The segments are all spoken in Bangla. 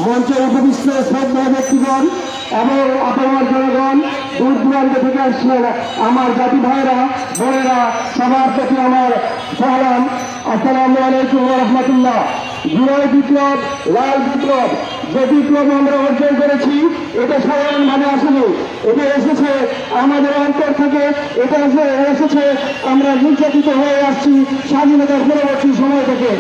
মঞ্চে উপবিষ্ট শ্রদ্ধা ব্যক্তিগণ এবং আপনার জনগণ, দূর দূরান্ত থেকে আসছেন আমার জাতি ভাইরা, বোনেরা, সবার প্রতি আমার সালাম। আসসালামু আলাইকুম ওয়া রাহমাতুল্লাহ। জুলাই বিপ্লব, লাল বিপ্লব, যে বিপ্লব আমরা অর্জন করেছি এটা সাধারণভাবে আসেনি। এটা এসেছে আমাদের অন্তর থেকে, এটা এসেছে আমরা নির্যাতিত হয়ে আসছি স্বাধীনতার পরবর্তী সময় থেকে।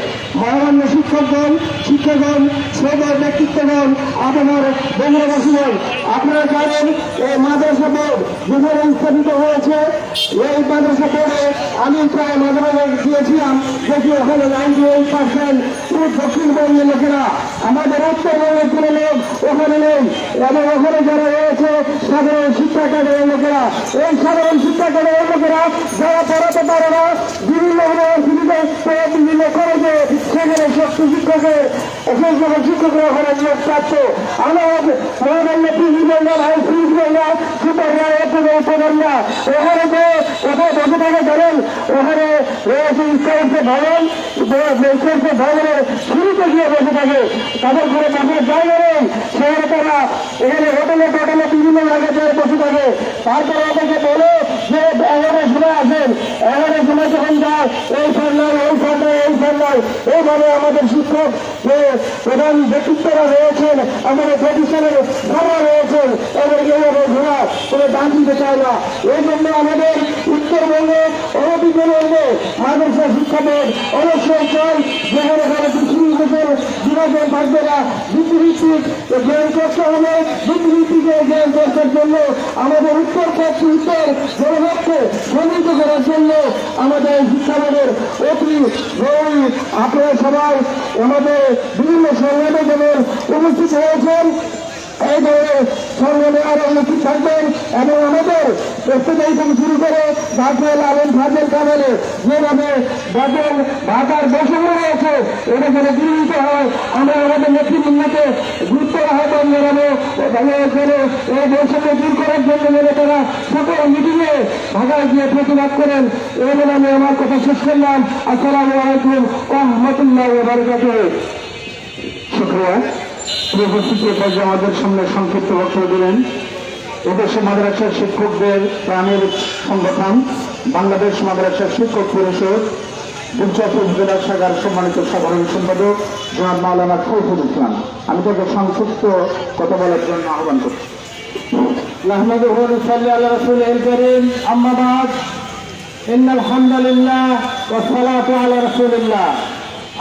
মহামান্য শিক্ষকগণ, শিক্ষকগণ, শ্রদ্ধার ব্যক্তিত্বগণ, আপনার বঙ্গবাসীগণ, আপনারা জানেন এই মাদ্রাসা বোর্ড যেখানে স্থাপিত হয়েছে, এই মাদ্রাসা বোর্ডে আমি প্রায় মাঝে মাঝে গিয়েছিলাম, দেখি ওখানে 98% দক্ষিণবঙ্গের লোকেরা, আমাদের উত্তরবঙ্গের কোনো লোক ওখানে নেই। এবং ওখানে যারা রয়েছে সাধারণ শিক্ষা ক্যাডারের লোকেরা, এই সাধারণ শিক্ষা ক্যাডারের লোকেরা যারা পড়াতে পারে না, বিভিন্ন ইউনিভার্সিটিতে বিভিন্ন কলেজে সেখানে শক্তি শিক্ষকের সেই সকল শিক্ষকরা ওখানে নিয়োগ প্রাপ্ত। আমার মহামান্য প্রিন্সিপালরা, ভাইস প্রিন্সিপালরা, সুপাররা, উপকরণরা ওখানে যে কোথায় বসে থাকে ধরেন, ওখানে রয়েছে ইস্টার্সে ভবন, ইস্টার্সে ভবনের শুরুতে গিয়ে বসে থাকে, তাদের ঘরে বসার জায়গা নেই, সেখানে তারা এখানে হোটেলে টোটেলে বিভিন্ন জায়গায় বসে থাকে। তারপরে আমাকে বলে যে 11টার সময় আসেন, 11টার সময় যখন যায় এই সার নয়, এই সার নয়, এই সার নয়, এইভাবে আমাদের শিক্ষক যে প্রধান ব্যক্তিত্বরা রয়েছেন, আমাদের প্রতিষ্ঠানের যারা রয়েছেন, এদেরকে এইভাবে ঘোরা করে দান দিতে চায় না। এই জন্য আমাদের উত্তরবঙ্গে, অনতিপূর্বে মাদ্রাসা শিক্ষা বোর্ড অবশ্যই চাই যেখানে ঘরে বিভাজন থাকবে না, বৃত্তিভিত্তিক জ্ঞান চর্চা হবে, বৃত্তিভিত্তিক জ্ঞান চর্চার জন্য আমাদের উত্তর জনগণকে সমৃদ্ধ করার জন্য আমাদের শিক্ষা বোর্ডের অতি জরুরি। আপনারা সবাই আমাদের বিভিন্ন সংগ্রামে যেমন উপস্থিত হয়েছেন, এই ধরনের সংগ্রামে আরো উপস্থিত থাকবেন এবং আমাদের প্রস্তুতি থেকে শুরু করে ডাক্তার আলম ফাজেল কামালে যেভাবে বেতন ভাতার বৈষম্য রয়েছে এটা যেন দূরীভূত হয়, আমরা আমাদের নেতৃবৃন্দকে গুরুত্ব আহ্বান জানাবো এই বৈষম্য দূর করার জন্য যেন তারা সকল মিটিংয়ে ঢাকায় গিয়ে প্রতিবাদ করেন। এই বলে আমি আমার কথা শেষ করলাম। আসসালামু আলাইকুম ওয়া রাহমাতুল্লাহি ওয়া বারাকাতুহু। শুকরিয়া। উপস্থিত পর্যায়ে আমাদের সামনে সংক্ষিপ্ত বক্তব্য দিলেন এদেশে মাদ্রাসা শিক্ষকদের প্রাণের সংগঠন বাংলাদেশ মাদ্রাসা শিক্ষক পরিষদ দুর্গাপুর জেলা শাখার সম্মানিত সাধারণ সম্পাদক জনাব মাওলানা ফয়জুল ইসলাম। আমি তাকে সংক্ষিপ্ত কথা বলার জন্য আহ্বান করছি। নাহমাদুহু ওয়া নুসাল্লি আলা রাসূলিল কারীম, আম্মা বা'দ, ইন্নাল হামদালিল্লাহ ওয়াস সালাতু আলা রাসূলিল্লাহ।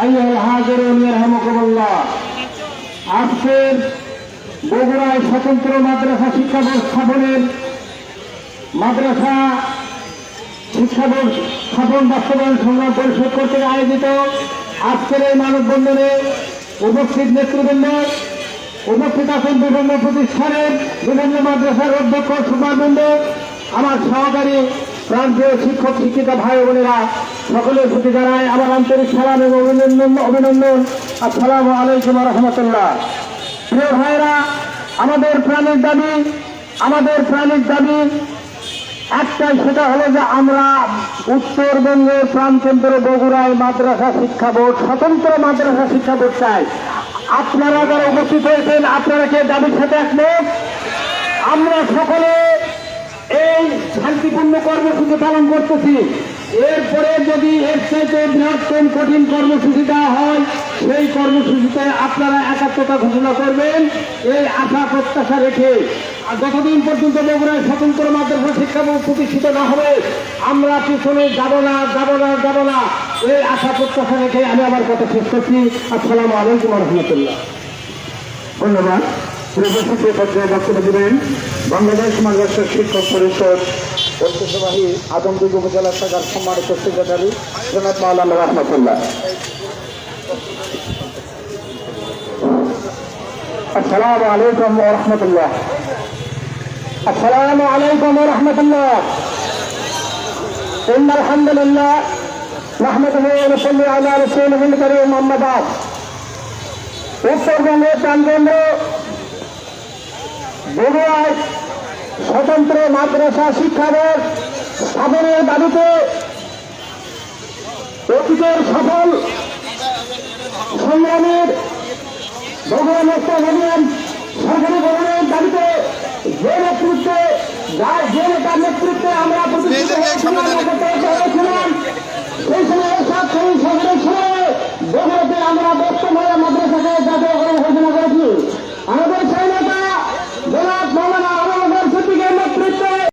আইয়ুহাল হাজিরুন ইয়ারহামুকুমুল্লাহ। আজকের বগুড়ায় স্বতন্ত্র মাদ্রাসা শিক্ষা বোর্ড স্থাপনের মাদ্রাসা শিক্ষা বোর্ড স্থাপন বাস্তবায়ন সংগ্রাম পরিষদ কর্তৃক আয়োজিত আজকের এই মানববন্ধনে উপস্থিত নেতৃবৃন্দ, উপস্থিত আছেন বিভিন্ন প্রতিষ্ঠানের বিভিন্ন মাদ্রাসার অধ্যক্ষ, সুপারবৃন্দ, আমার সহকারী প্রান্তীয় শিক্ষক শিক্ষিকা ভাই বোনেরা, সকলের প্রতি জানাই আমার আন্তরিক সালাম এবং অভিনন্দন। আসসালামু আলাইকুম ওয়া রাহমাতুল্লাহ। প্রিয় ভাইরা, আমাদের প্রাণের দাবি একটাই, সেটা হলো যে আমরা উত্তরবঙ্গের প্রাণকেন্দ্র বগুড়ায় মাদ্রাসা শিক্ষা বোর্ড, স্বতন্ত্র মাদ্রাসা শিক্ষা বোর্ড চাই। আপনারা যারা উপস্থিত হয়েছেন, আপনারা কি দাবির সাথে একমত? আমরা সকলে এই শান্তিপূর্ণ কর্মসূচি পালন করতেছি। এরপরে যদি এর চাইতে বৃহত্তম কঠিন কর্মসূচি দেওয়া হয়, সেই কর্মসূচিতে আপনারা একাত্মতা ঘোষণা করবেন এই আশা প্রত্যাশা রেখে। যতদিন পর্যন্ত বগুড়ায় স্বতন্ত্র মাদ্রাসা শিক্ষা বোর্ড প্রতিষ্ঠিত না হবে আমরা পিছনে যাব না, এই আশা প্রত্যাশা রেখে আমি আমার কথা শেষ করছি। আসসালামু আলাইকুম ওয়া রাহমাতুল্লাহ। ধন্যবাদ। উপস্থিত পর্যায়ে বক্তব্য দিবেন বাংলাদেশ মাদ্রাসা শিক্ষক পরিষদ ঐতিহ্যবাহী আদমদীঘি উপজেলা শাখার সম্মানিত সেক্রেটারি জনাব মাওলানা রাহমাতুল্লাহ। আসসালামু আলাইকুম ওয়া রাহমাতুল্লাহ। আসসালামু আলাইকুম ওয়া রাহমাতুল্লাহ। ইন্নাল হামদালিল্লাহ নাহমাদুহু ওয়া নুসাল্লি আলা রাসূলিল কারীম, আম্মা বা'দ। উত্তরবঙ্গের প্রাণকেন্দ্র বগুড়ায় স্বতন্ত্র মাদ্রাসা শিক্ষা বোর্ড স্থাপনের দাবিতে অতীতের সফল সংগ্রামের বগুড়া মোস্তাক ইউনিয়ন সরকারি ভবনের দাবিতে যে নেতৃত্বে যে নেতার নেতৃত্বে আমরা প্রতিষ্ঠিত হয়েছিলাম